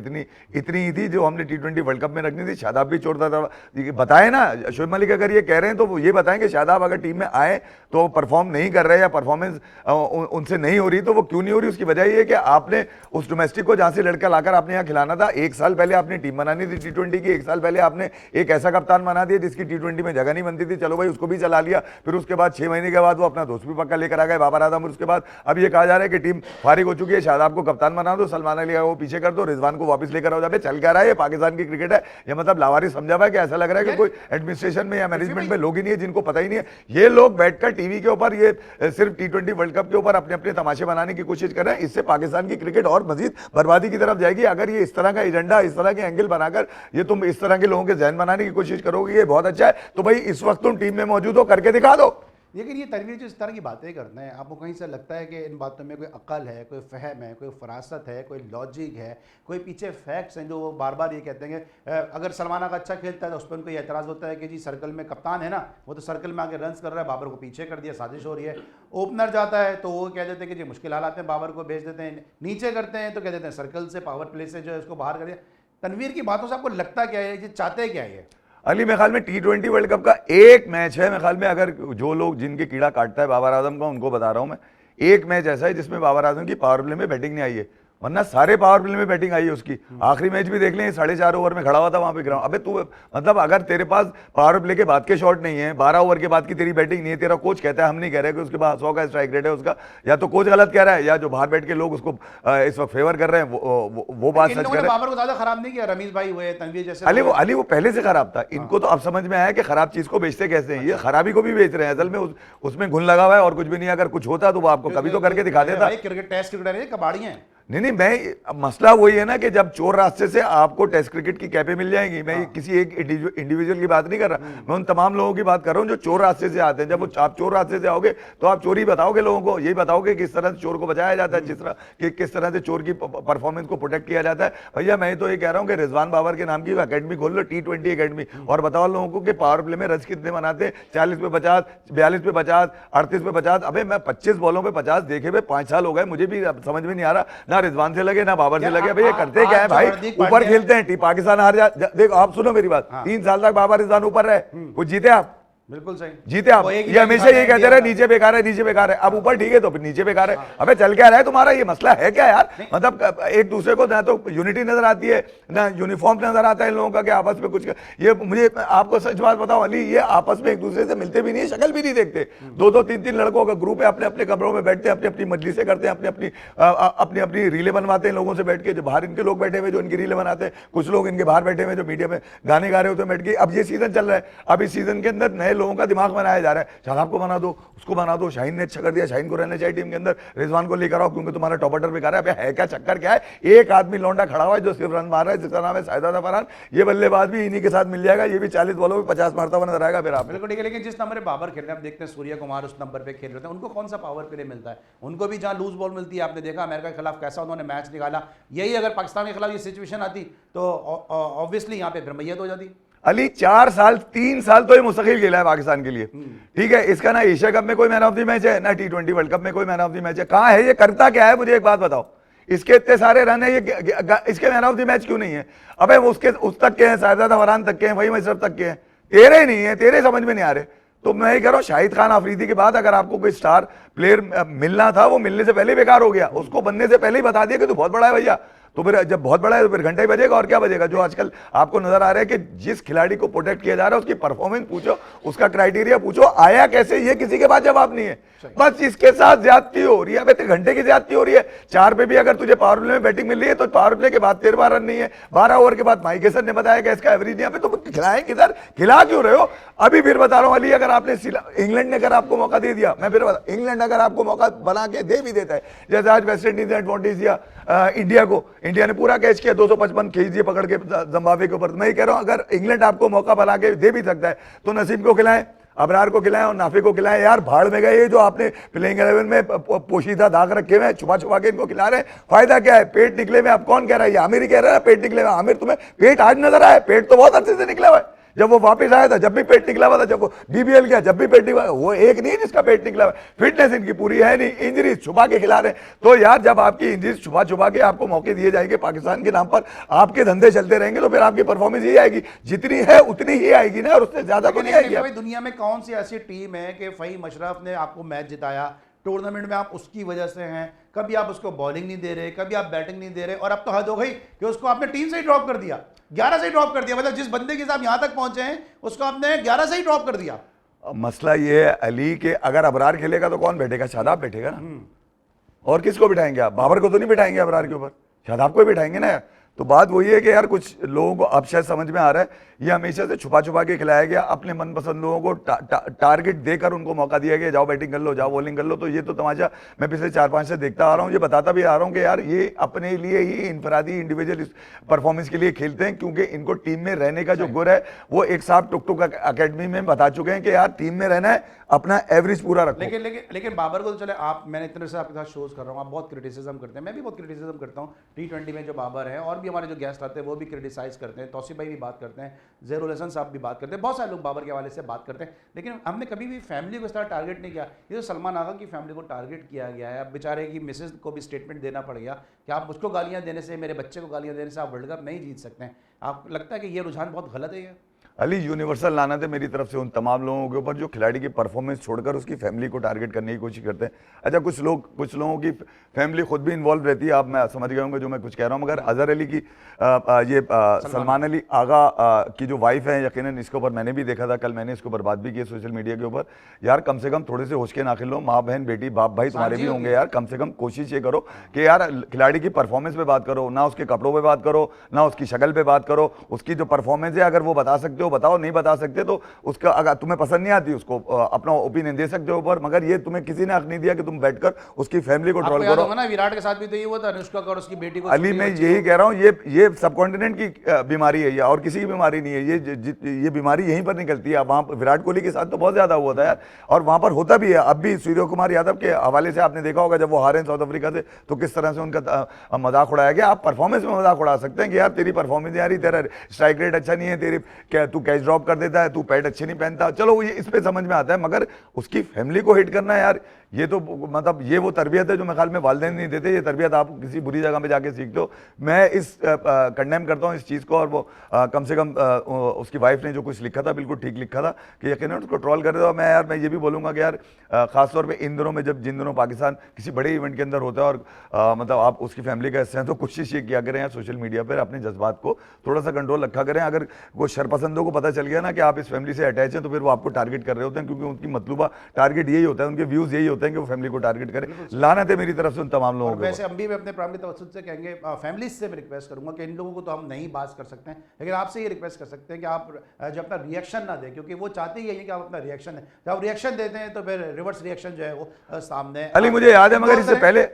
इतनी ही थी जो हमने T20 वर्ल्ड कप में रखनी थी। शादाब भी छोड़ता था, बताए ना शोएब मलिक अगर ये कह रहे हैं तो वो ये बताएं कि शादाब अगर टीम में आए तो परफॉर्म नहीं कर रहे या परफॉर्मेंस उनसे नहीं हो रही, तो वो क्यों नहीं हो रही? उसकी वजह ये है कि आपने उस डोमेस्टिक को जहां से लड़का लाकर आपने यहाँ खिलाना था। एक साल पहले आपने टीम बनानी थी T20 की, एक साल पहले आपने एक ऐसा कप्तान बना दिया जिसकी T20 में जगह नहीं बनती थी, चलो भाई उसको भी चला लिया। फिर उसके बाद 6 महीने के बाद वो अपना दोस्त भी पक्का लेकर आ गए बाबर आजम। उसके बाद अब ये कहा जा रहा है कि टीम फारिग हो चुकी है, शादाब को कप्तान बना दो, सलमान अली को पीछे कर दो, रिजवान को वापस लेकर आओ। जाए चल क्या रहा है? ये पाकिस्तान की क्रिकेट है, ये मतलब लावारिस समझा हुआ है कि ऐसा लग रहा है कि कोई एडमिनिस्ट्रेशन में या मैनेजमेंट में लोग ही नहीं है जिनको पता ही नहीं है। ये लोग बैठकर टीवी के ऊपर ये सिर्फ T20 वर्ल्ड कप के ऊपर अपने अपने तमाशे बनाने की कोशिश कर रहे हैं। इससे पाकिस्तान की क्रिकेट और मजीद बर्बादी की तरफ जाएगी। अगर ये इस तरह का एजेंडा, इस तरह के एंगल बनाकर ये तुम इस तरह के लोगों के जहन बनाने की कोशिश करोगे, ये बहुत अच्छा है। तो भाई इस वक्त तुम टीम में मौजूद हो, करके दिखा दो। लेकिन ये तनवीर जो इस तरह की बातें करते हैं, आपको कहीं से लगता है कि इन बातों में कोई अक्ल है, कोई फहम है, कोई फरासत है, कोई लॉजिक है, कोई पीछे फैक्ट्स हैं जो वो बार बार ये कहते हैं कि अगर सलमान का अच्छा खेलता है तो उस पर उनको ये एतराज़ होता है कि जी सर्कल में कप्तान है ना, वो तो सर्कल में आगे रन्स कर रहा है, बाबर को पीछे कर दिया, साजिश हो रही है। ओपनर जाता है तो वो कह देते हैं कि जी मुश्किल हालात में बाबर को भेज देते हैं, नीचे करते हैं तो कह देते हैं सर्कल से, पावर प्ले से जो है उसको बाहर कर दिया। तनवीर की बातों से आपको लगता क्या है, ये चाहते क्या है? अली मेरे ख्याल में T20 वर्ल्ड कप का एक मैच है, मेरे ख्याल में, अगर जो लोग जिनके कीड़ा काटता है बाबर आजम का उनको बता रहा हूं मैं, एक मैच ऐसा है जिसमें बाबर आजम की पावर प्ले में बैटिंग नहीं आई है, वरना सारे पावर प्ले में बैटिंग आई है उसकी। आखिरी मैच भी देख लें, 4.5 ओवर में खड़ा हुआ था वहां पे ग्राउंड। अबे तू मतलब अगर तेरे पास पावर प्ले के बाद के शॉट नहीं है, 12 ओवर के बाद की तेरी बैटिंग नहीं है, तेरा कोच कहता है, हम नहीं कह रहे कि उसके पास 100 का स्ट्राइक रेट है उसका, या तो कोच गलत कह रहा है या जो बाहर बैठ के लोग उसको इस वक्त फेवर कर रहे हैं वो बात सच कह रहे हैं। बाबर को ज्यादा खराब नहीं किया, रमीज भाई हुए, तनवीर जैसे अली वो पहले से खराब था। इनको तो अब समझ में आया कि खराब चीज को बेचते कैसे हैं, ये खराबी को भी बेच रहे हैं। असल में उसमें घुन लगा हुआ है और कुछ भी नहीं। अगर कुछ होता तो वो आपको कभी तो करके दिखा देता। क्रिकेट टेस्ट क्रिकेटर है, कबाड़ी हैं। नहीं, मैं मसला वही है ना कि जब चोर रास्ते से आपको टेस्ट क्रिकेट की कैपें मिल जाएंगी। मैं किसी एक इंडिविजुअल की बात नहीं कर रहा, मैं उन तमाम लोगों की बात कर रहा हूं जो चोर रास्ते से आते हैं। जब आप चोर रास्ते से आओगे तो आप चोरी बताओगे लोगों को, यही बताओगे किस तरह से चोर को बचाया जाता है, किस तरह से चोर की परफॉर्मेंस को प्रोटेक्ट किया जाता है। भैया मैं तो ये कह रहा हूँ कि रिजवान बाबर के नाम की अकेडमी खोल लो, T20 अकेडमी, और बताओ लोगों को कि पावर प्ले में रन कितने बनाते हैं। 40 पे 50, 42 पे 50, 38 पे 50। अबे मैं 25 बॉलों पे 50 देखे हुए 5 साल हो गए, मुझे भी समझ में नहीं आ रहा, ना रिजवान से लगे ना बाबर से लगे। भैया करते क्या है भाई? ऊपर खेलते हैं, पाकिस्तान हार जा। देखो आप सुनो मेरी बात, 3 साल तक बाबर रिजवान ऊपर रहे, कुछ जीते आप? बिल्कुल सही जीते आप? ये हमेशा ये कहते रहे नीचे बेकार है, नीचे बेकार है। अब ऊपर ठीक है तो फिर नीचे बेकार है। अबे चल क्या रहा है तुम्हारा? ये मसला है क्या यार? मतलब एक दूसरे को ना तो यूनिटी नजर आती है ना यूनिफॉर्म नजर आता है इन लोगों का कि आपस में कुछ। ये मुझे आपको सच बात बताओ अली, ये आपस में एक दूसरे से मिलते भी नहीं है, शक्ल भी नहीं देखते। 2-2, 3-3 लड़कों का ग्रुप है, अपने अपने कमरों में बैठते हैं, अपनी अपनी मजलिसें करते हैं, अपनी अपनी रीलें बनवाते हैं लोगों से बैठ के। जो बाहर इनके लोग बैठे हुए जो इनकी रीलें बनाते हैं, कुछ लोग इनके बाहर बैठे हुए जो मीडिया में गाने गा रहे होते हैं बैठ के। अब ये सीजन चल रहा है, अब इस सीजन के अंदर नए लोगों का दिमाग बनाया जा रहा है। शादाब को बना दो, उसको बना दो, शाहीन ने अच्छा कर दिया, शाहीन को रहना चाहिए टीम के अंदर, रिजवान को लेकर आओ क्योंकि तुम्हारा टॉप ऑर्डर बेकार है क्या चक्कर क्या है? एक आदमी लौंडा खड़ा हुआ है जो सिर्फ रन मार रहा है, जिसका नाम है शाहिद फरहान। ये बल्लेबाज भी इन्हीं के साथ मिल जाएगा, ये भी 40 बॉलों में 50 मारता हुआ नजर आएगा। फिर आप बिल्कुल ठीक है, लेकिन जिस नंबर पे बाबर खेल रहे हैं, आप देखते हैं सूर्य कुमार उस नंबर पे खेल रहे हैं, उनको कौन सा पावर प्ले मिलता है? उनको भी जहां लूज बॉल मिलती है, आपने देखा अमेरिका के खिलाफ कैसा उन्होंने मैच निकाला। यही अगर पाकिस्तान के खिलाफ ये सिचुएशन आती तो ऑब्वियसली यहाँ पे फिर मैयत हो जाती। अली 4 साल 3 साल तो ये मुस्तकिल खेला है पाकिस्तान के लिए, ठीक है। इसका ना एशिया कप में कोई मैन ऑफ द मैच है, ना T20 वर्ल्ड कप में कोई मैन ऑफ द मैच है। कहां है ये? करता क्या है? मुझे एक बात बताओ, इसके इतने सारे रन है, ये इसके मैन ऑफ द मैच क्यों नहीं है? अबे वो उसके उस तक के हैं, शाहिद फरहान तक के हैं, वही मशरफ तक के हैं, तेरे नहीं है, तेरे समझ में नहीं आ रहे। तो मैं ये कह रहा हूं शाहिद खान अफरीदी के बाद अगर आपको कोई स्टार प्लेयर मिलना था, वो मिलने से पहले बेकार हो गया, उसको बनने से पहले ही बता दिया कि तू बहुत बड़ा है भैया, तो फिर जब बहुत बड़ा है तो फिर घंटा ही बजेगा और क्या बजेगा। जो आजकल आपको नजर आ रहा है कि जिस खिलाड़ी को प्रोटेक्ट किया जा रहा है उसकी परफॉर्मेंस पूछो, उसका क्राइटेरिया पूछो, आया कैसे, ये किसी के पास जवाब नहीं है। बस इसके साथ ज्यादती हो रही है। अब इतने घंटे की ज्यादती हो रही है। 4 पे भी अगर तुझे पावर प्ले में बैटिंग मिल रही है तो पावर प्ले के बाद 13 रन नहीं है, 12 ओवर के बाद माइकेसन ने बताया कि इसका एवरेज यहाँ पे, तो खिलाएं किधर, खिला क्यों रहे हो। अभी फिर बता रहा हूं अली, अगर आपने इंग्लैंड ने अगर आपको मौका दे दिया, मैं फिर बता, इंग्लैंड अगर आपको मौका बना के दे भी देता है, जैसे आज वेस्ट इंडीज ने एडवांटेज दिया इंडिया को, इंडिया ने पूरा कैच किया, 255 खींच दिए पकड़ के जिम्बाब्वे के ऊपर। मैं ये कह रहा हूं अगर इंग्लैंड आपको मौका बना के दे भी सकता है तो नसीम को खिलाएं, अबरार को खिलाएं और नाफे को खिलाएं। यार भाड़ में गए ये जो आपने प्लेइंग 11 में पोशीदा दाग रखे हुए, छुपा छुपा के इनको खिला रहे हैं, फायदा क्या है। पेट निकले में अब कौन कह रहा है, ये आमिर ही कह रहा है पेट निकले में। आमिर तुम्हें पेट आज नजर आया, पेट तो बहुत अच्छे से निकला हुआ है। जब वो वापस आया था जब भी पेट निकला हुआ था, जब वो बीबीएल गया जब भी पेट निकला, वो एक नहीं जिसका पेट निकला हुआ है। फिटनेस इनकी पूरी है नहीं, इंजरी छुपा के खिला रहे हैं। तो यार जब आपकी इंजरी छुपा छुपा के आपको मौके दिए जाएंगे पाकिस्तान के नाम पर, आपके धंधे चलते रहेंगे तो फिर आपकी परफॉर्मेंस ही आएगी, जितनी है उतनी ही आएगी ना, और उससे ज्यादा तो नहीं आएगी। दुनिया में कौन सी ऐसी टीम है कि फहीम अशरफ ने आपको मैच जिताया टूर्नामेंट में, आप उसकी वजह से हैं, कभी आप उसको बॉलिंग नहीं दे रहे, कभी आप बैटिंग नहीं दे रहे, और अब तो हद हो गई कि उसको आपने 3 से ही ड्रॉप कर दिया, 11 से ही ड्रॉप कर दिया। मतलब जिस बंदे के साथ यहां तक पहुंचे हैं उसको आपने 11 से ही ड्रॉप कर दिया। मसला ये है अली के अगर अबरार खेलेगा तो कौन बैठेगा, शादाब बैठेगा ना, और किसको बिठाएंगे आप, बाबर को तो नहीं बिठाएंगे अबरार के ऊपर, शादाब को ही बिठाएंगे ना। तो बात वही है कि यार कुछ लोगों को अब शायद समझ में आ रहा है, ये हमेशा से छुपा छुपा के खिलाया गया, अपने मनपसंद लोगों को टारगेट देकर उनको मौका दिया गया, जाओ बैटिंग कर लो, जाओ बॉलिंग कर लो। तो ये तो तमाशा मैं पिछले 4-5 से देखता आ रहा हूँ, ये बताता भी आ रहा हूँ कि यार ये अपने लिए ही इनफरादी इंडिविजुअल परफॉर्मेंस के लिए खेलते हैं, क्योंकि इनको टीम में रहने का जो गुर है वो एक साहब टुक टुक अकेडमी में बता चुके हैं कि यार टीम में रहना है, अपना एवरेज पूरा रखो। लेकिन बाबर को तो चले, आप मैंने इतने से आपके साथ शोज कर रहा हूँ, आप बहुत क्रिटिसिज्म करते हैं, मैं भी बहुत क्रिटिसिज्म करता हूँ। T20 में जो बाबर है और भी हमारे जो गेस्ट आते हैं वो भी क्रिटिसाइज करते हैं, तौसीफ भाई भी बात करते हैं, ज़हीरुल हसन साहब भी बात करते हैं, बहुत सारे लोग बाबर के हवाले से बात करते हैं, लेकिन हमने कभी भी फैमिली को इस तरह टारगेट नहीं किया। ये तो सलमान आगा की फैमिली को टारगेट किया गया है। अब बेचारे की मिसेज को भी स्टेटमेंट देना पड़ गया कि आप मुझको गालियाँ देने से, मेरे बच्चे को गालियाँ देने से आप वर्ल्ड कप नहीं जीत सकते हैं। आपको लगता है कि ये रुझान बहुत गलत है? ये अली यूनिवर्सल लानत है मेरी तरफ से उन तमाम लोगों के ऊपर जो खिलाड़ी की परफॉर्मेंस छोड़कर उसकी फैमिली को टारगेट करने की कोशिश करते हैं। अच्छा कुछ लोगों की फैमिली खुद भी इन्वॉल्व रहती है, आप मैं समझ गए होंगे जो मैं कुछ कह रहा हूँ, मगर अजहर अली की सलमान अली आगा की जो वाइफ है, यकीनन इसके ऊपर मैंने भी देखा था, कल मैंने इसके ऊपर बात भी की सोशल मीडिया के ऊपर। यार कम से कम थोड़े से होश के नाखिल लो, माँ बहन बेटी बाप भाई तुम्हारे भी होंगे यार, कम से कम कोशिश ये करो कि यार खिलाड़ी की परफॉर्मेंस पे बात करो, ना उसके कपड़ों पे बात करो, ना उसकी शक्ल पे बात करो, उसकी जो परफॉर्मेंस है अगर वो बता सकते हो बताओ, नहीं बता सकते तो उसका अगर तुम्हें पसंद नहीं आती उसको अपना ओपिनियन दे सकते हो ऊपर, मगर ये तुम्हें किसी ने हक नहीं दिया कि तुम बैठकर उसकी फैमिली को ट्रोल करो। ना विराट के साथ भी तो ये हुआ था, अनुष्का और उसकी बेटी को। अली मैं यही कह रहा हूँ, ये सबकॉन्टिनेंट की बीमारी है ये, और किसी की बीमारी नहीं है। ये बीमारी यहीं पर निकलती है। वहां विराट कोहली के साथ तो बहुत ज्यादा हुआ था यार, और वहां पर होता भी है। अब भी सूर्य कुमार यादव के हवाले से आपने देखा होगा, जब वो हारे साउथ अफ्रीका से तो किस तरह से उनका मजाक उड़ाया गया। आप परफॉर्मेंस में मजाक उड़ा सकते हैं कि यार तेरी परफॉर्मेंस यार, तेरा स्ट्राइक रेट अच्छा नहीं है, तेरी क्या तू कैच ड्रॉप कर देता है, तू पैड अच्छे नहीं पहनता, चलो ये इस पे समझ में आता है, मगर उसकी फैमिली को हिट करना यार, ये तो मतलब ये वो तरबियत है जो मैं ख्याल में वालिदैन नहीं देते। ये तरबियत आप किसी बुरी जगह में जाके सीखते हो। मैं इस कंडेम करता हूँ इस चीज़ को, और वो कम से कम उसकी वाइफ ने जो कुछ लिखा था बिल्कुल ठीक लिखा था कि यकीनन उसको ट्रोल कर रहे थे। मैं ये भी बोलूँगा कि यार खासतौर पर इन दिनों में जिन दिनों पाकिस्तान किसी बड़े इवेंट के अंदर होता है और मतलब आप उसकी फैमिली का हिस्सा हैं, तो कोशिश ये किया करें यार सोशल मीडिया पर अपने जज्बात को थोड़ा सा कंट्रोल रखा करें। अगर वो शरपसंदों को पता चल गया ना कि आप इस फैमिली से अटैच हैं, तो फिर वो आपको टारगेट कर रहे होते हैं, क्योंकि उनकी मतलूबा टारगेट यही होता है, उनके व्यूज यही होते हैं कि वो फैमिली को टारगेट करें। लानत है मेरी तरफ से उन तमाम लोगों को। वैसे हम भी अपने प्राइमरी तवज्जुह से कहेंगे, फैमिली से मैं रिक्वेस्ट करूंगा कि इन लोगों को तो हम नहीं बात कर सकते हैं, लेकिन आपसे ये रिक्वेस्ट कर सकते हैं कि आप जब अपना रिएक्शन ना दें, क्योंकि वो चाहते ही है कि आप अपना रिएक्शन दें। जब आप रिएक्शन देते हैं तो फिर रिवर्स रिएक्शन जो है वो सामने। अली मुझे याद है, मगर इससे पहले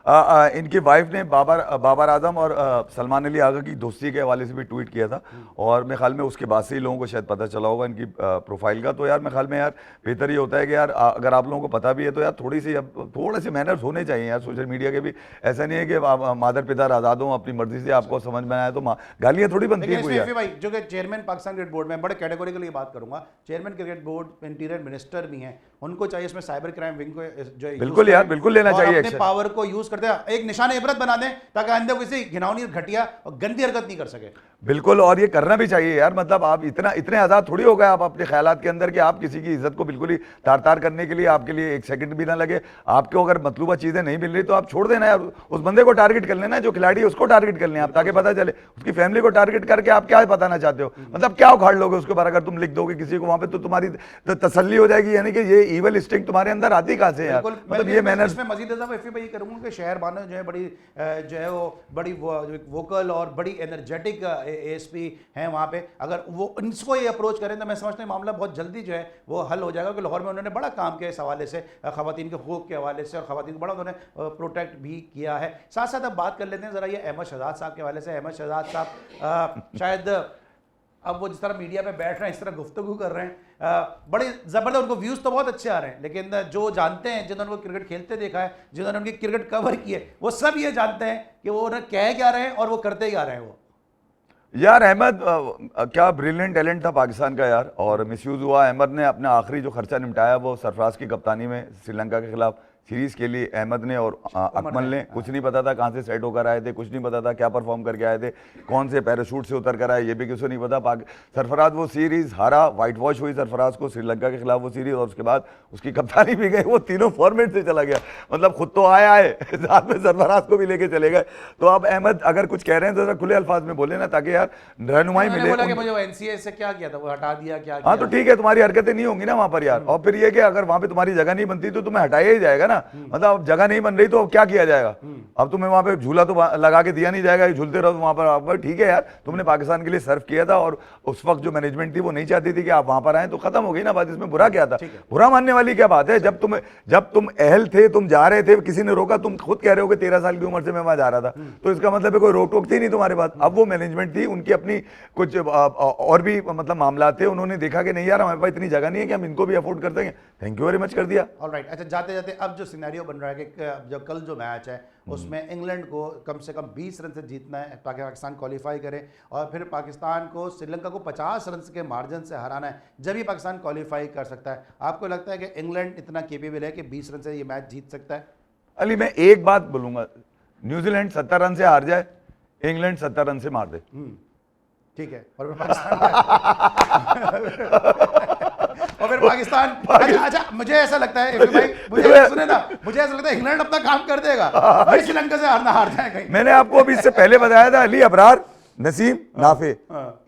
इनकी वाइफ ने बाबर आजम और सलमान अली आगा की दोस्ती के हवाले से भी ट्वीट किया था, और मेरे ख्याल में उसके बाद से ही लोगों को शायद पता चला होगा इनकी प्रोफाइल का। तो यार मेरे ख्याल में यार बेहतर ये होता है कि यार अगर आप लोगों को पता भी है तो यार थोड़े से मैनर्स होने चाहिए यार सोशल मीडिया के भी। ऐसा नहीं है कि मादर पिता आज़ाद हों, अपनी मर्जी से आपको समझ में आए तो गालियाँ थोड़ी बनती है। भाई जो कि चेयरमैन पाकिस्तान क्रिकेट बोर्ड में, बड़े कैटेगोरिकली बात करूंगा, chairman cricket board interior minister भी हैं, उनको चाहिए इसमें साइबर क्राइम विंग को जो बिल्कुल यार बिल्कुल लेना चाहिए, अपने पावर को यूज करते हैं, एक निशान इबरत बना दें ताकि आइंदा किसी घिनौनी, घटिया और गंदी हरकत नहीं कर सके। बिल्कुल, और ये करना भी चाहिए यार। मतलब आप इतने आज़ाद थोड़ी हो गए आप अपने ख्यालात के अंदर कि आप किसी की इज्जत को बिल्कुल ही तार तार करने के लिए आपके लिए एक सेकंड भी ना लगे। आपको अगर मतलूबा चीज़ें नहीं मिल रही तो आप छोड़ देना यार, उस बंदे को टारगेट कर लेना, जो खिलाड़ी है उसको टारगेट कर लें आप, ताकि पता चले उसकी फैमिली को टारगेट करके आप क्या बताना चाहते हो। मतलब क्या उखाड़ लोगे उसके ऊपर अगर तुम लिख दोगे किसी को वहां पे, तो तुम्हारी तसल्ली हो जाएगी, यानी कि ये ईवल इंस्टिंक्ट तुम्हारे अंदर आती कहाँ से यार। मतलब ये मैनर्स। इसमें मजीद भाई करूंगा कि शहर बानो जो है बड़ी जो है वो बड़ी वोकल और बड़ी एनर्जेटिक एएसपी हैं वहाँ पे, अगर वो इनको ये अप्रोच करें तो मैं समझता हूँ मामला बहुत जल्दी जो है वो हल हो जाएगा। कि लाहौर में उन्होंने बड़ा काम किया इस हवाले से, ख़वातीन के हुकूक़ के हवाले से, और ख़वातीन को बड़ा उन्होंने प्रोटेक्ट भी किया है। साथ साथ अब बात कर लेते हैं ज़रा ये अहमद शहजाद साहब के हवाले से। अहमद शहजाद साहब शायद अब वो जिस तरह मीडिया पे बैठ रहे हैं, इस तरह गुफ्तगू कर रहे हैं, बड़े ज़बरदस्त, उनको व्यूज़ तो बहुत अच्छे आ रहे हैं, लेकिन जो जानते हैं, जिन्होंने उनको क्रिकेट खेलते देखा है, जिन्होंने उनकी क्रिकेट कवर की है, वो सब ये जानते हैं कि वो उन्हें कह क्या रहे हैं और वो करते क्या रहे हैं। वो यार अहमद क्या ब्रिलियंट टैलेंट था पाकिस्तान का यार, और मिसयूज़ हुआ। अहमद ने अपना आखिरी जो खर्चा निपटाया वो सरफराज की कप्तानी में श्रीलंका के खिलाफ सीरीज़ के लिए अहमद ने और अकमल ने। कुछ नहीं पता था कहाँ से सेट होकर आए थे, कुछ नहीं पता था क्या परफॉर्म करके आए थे, कौन से पैराशूट से उतर कर आए ये भी किसी को नहीं पता। सरफराज वो सीरीज़ हारा, वाइट वॉश हुई सरफराज को श्रीलंका के खिलाफ वो सीरीज़, और उसके बाद उसकी कप्तानी भी गई, वो तीनों फॉर्मेट से चला गया। मतलब खुद तो आए साथ में सरफराज को भी लेके चले गए। तो अब अहमद अगर कुछ कह रहे हैं तो जरा खुले अल्फाज में बोले ना, ताकि यार रहनुमाई मिले। मुझे एनसीए से क्या किया था, वो हटा दिया क्या? हाँ तो ठीक है, तुम्हारी हरकतें नहीं होंगी ना वहां पर यार। और फिर ये कि अगर वहां पे तुम्हारी जगह नहीं बनती तो तुम्हें हटाया ही जाएगा ना। मतलब अब जगह नहीं बन रही तो अब क्या किया जाएगा? अब तुम्हें वहां पे झूला तो लगा के दिया नहीं जाएगा, झूलते रहो वहां पर। ठीक है यार, तुमने पाकिस्तान के लिए सर्व किया था, और उस वक्त जो मैनेजमेंट थी वो नहीं चाहती थी कि आप वहां पर आए, तो खत्म हो गई ना बात। इसमें बुरा क्या था? बुरा मानने वाली क्या बात है? जब तुम अहल थे, तुम जा रहे थे, किसी ने रोका? तुम खुद कह रहे हो कि 13 साल की उम्र से मैं वहां जा रहा था, तो इसका मतलब है कोई रोक टोक थी नहीं तुम्हारे पास। अब वो मैनेजमेंट थी, उनकी अपनी कुछ और भी मतलब मामला थे, उन्होंने देखा कि नहीं यार हमारे पास इतनी जगह नहीं है कि हम इनको भी अफोर्ड कर सकें, थैंक यू वेरी मच कर दिया। ऑलराइट। अच्छा, जाते जाते अब जो सिनेरियो बन रहा है कि जो कल जो मैच है उसमें इंग्लैंड को कम से कम 20 रन से जीतना है ताकि पाकिस्तान क्वालिफाई करे, और फिर पाकिस्तान को श्रीलंका को 50 रन के मार्जिन से हराना है, जब ही पाकिस्तान क्वालिफाई कर सकता है। आपको लगता है कि इंग्लैंड इतना केपेबल है कि 20 रन से ये मैच जीत सकता है? अली मैं एक बात बोलूंगा, न्यूजीलैंड 70 रन से हार जाए, इंग्लैंड 70 रन से मार दे, ठीक है। और फिर पाकिस्तान अच्छा मुझे ऐसा लगता है भाई, मुझे सुने ना, मुझे ऐसा लगता है इंग्लैंड अपना काम कर देगा, भाई श्रीलंका से हार जाए कहीं। मैंने आपको अभी इससे पहले बताया था, अली, अबरार, नसीम, नाफे,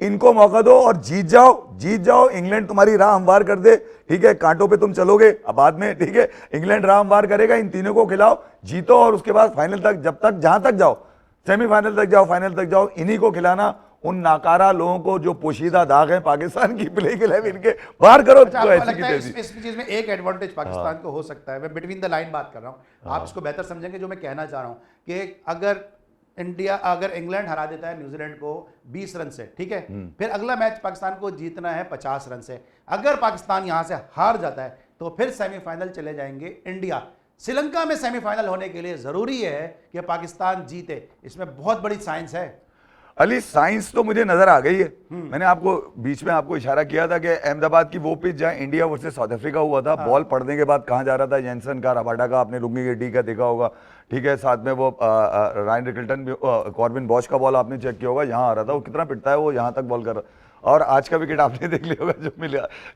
इनको मौका दो और जीत जाओ। इंग्लैंड तुम्हारी राह हमवार कर दे, ठीक है, कांटों पे तुम चलोगे अब बाद में, ठीक है, इंग्लैंड राह हमवार करेगा। इन तीनों को खिलाओ, जीतो, और उसके बाद फाइनल तक, जब तक जहां तक जाओ, सेमीफाइनल तक जाओ, फाइनल तक जाओ, इन्हीं को खिलाना। उन नाकारा लोगों को जो पोशीदा दाग है पाकिस्तान की प्ले के लिए, इनके बाहर करो। अच्छा, तो ऐसी की इस चीज में एक एडवांटेज पाकिस्तान को हो सकता है, मैं बिटवीन द लाइन बात कर रहा हूँ, आप इसको बेहतर समझेंगे जो मैं कहना चाह रहा हूँ, कि अगर इंग्लैंड हरा देता है न्यूजीलैंड को 20 रन से, ठीक है, फिर अगला मैच पाकिस्तान को जीतना है 50 रन से। अगर पाकिस्तान यहां से हार जाता है तो फिर सेमीफाइनल चले जाएंगे इंडिया। श्रीलंका में सेमीफाइनल होने के लिए जरूरी है कि पाकिस्तान जीते, इसमें बहुत बड़ी साइंस है। अली साइंस तो मुझे नजर आ गई है। मैंने आपको बीच में आपको इशारा किया था कि अहमदाबाद की वो पिच जहां इंडिया वर्सेस साउथ अफ्रीका हुआ था, बॉल पड़ने के बाद कहां जा रहा था, जेनसन का, रबाडा का, आपने लुंगी के डी का देखा होगा, ठीक है, साथ में वो रायन रिकल्टन भी, कॉर्बिन बॉश का बॉल आपने चेक किया होगा, यहाँ आ रहा था, वो कितना पिटता है, वो यहाँ तक बॉल कर रहा। और आज का विकेट आपने देख लिया होगा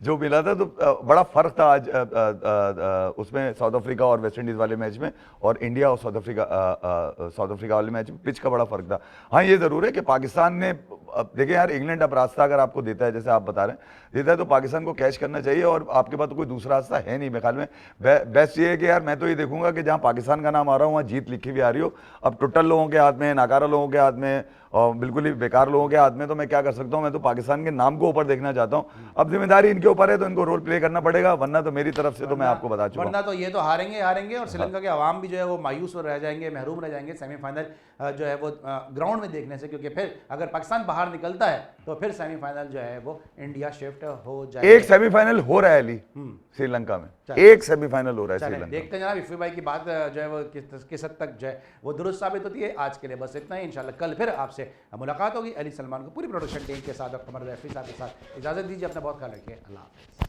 जो मिला था, तो बड़ा फर्क था आज उसमें साउथ अफ्रीका और वेस्ट इंडीज वाले मैच में, और इंडिया और साउथ अफ्रीका वाले मैच में पिच का बड़ा फर्क था। हाँ ये जरूर है कि पाकिस्तान ने, देखिए यार, इंग्लैंड अब रास्ता अगर आपको देता है, जैसे आप बता रहे हैं देता है, तो पाकिस्तान को कैच करना चाहिए, और आपके पास तो कोई दूसरा रास्ता है नहीं मेरे ख्याल में। बेस्ट ये है कि यार मैं तो ये देखूंगा कि जहां पाकिस्तान का नाम आ रहा हो वहाँ जीत लिखी भी आ रही हो। अब टुटल लोगों के हाथ में, नाकारा लोगों के हाथ में, और बिल्कुल ही बेकार लोगों के हाथ में, तो मैं क्या कर सकता हूं? मैं तो पाकिस्तान के नाम को ऊपर देखना चाहता हूं। अब जिम्मेदारी इनके ऊपर है, तो इनको रोल प्ले करना पड़ेगा, वरना तो मेरी तरफ से तो मैं आपको बता चुका हूं, वरना तो ये तो हारेंगे, और श्रीलंका के अवाम भी जो है वो मायूस रह जाएंगे, महरूम रह जाएंगे सेमीफाइनल जो है वो ग्राउंड में देखने से, क्योंकि फिर अगर पाकिस्तान बाहर निकलता है तो फिर सेमीफाइनल जो है वो इंडिया शिफ्ट हो जाएगा। एक सेमीफाइनल हो रहा है अली श्रीलंका में, एक सेमीफाइनल हो रहा है श्रीलंका। देखते हैं जनाब इफ्फी भाई की बात जो है वो किस हद तक जो है वो दुरुस्त साबित होती है। आज के लिए बस इतना ही, इंशाल्लाह कल फिर आपसे मुलाकात होगी। अली सलमान को पूरी प्रोडक्शन टीम के साथ, कमर रफी साहब के साथ इजाजत दीजिए, अपना बहुत ख्याल रखिए, अल्लाह हाफ़िज़।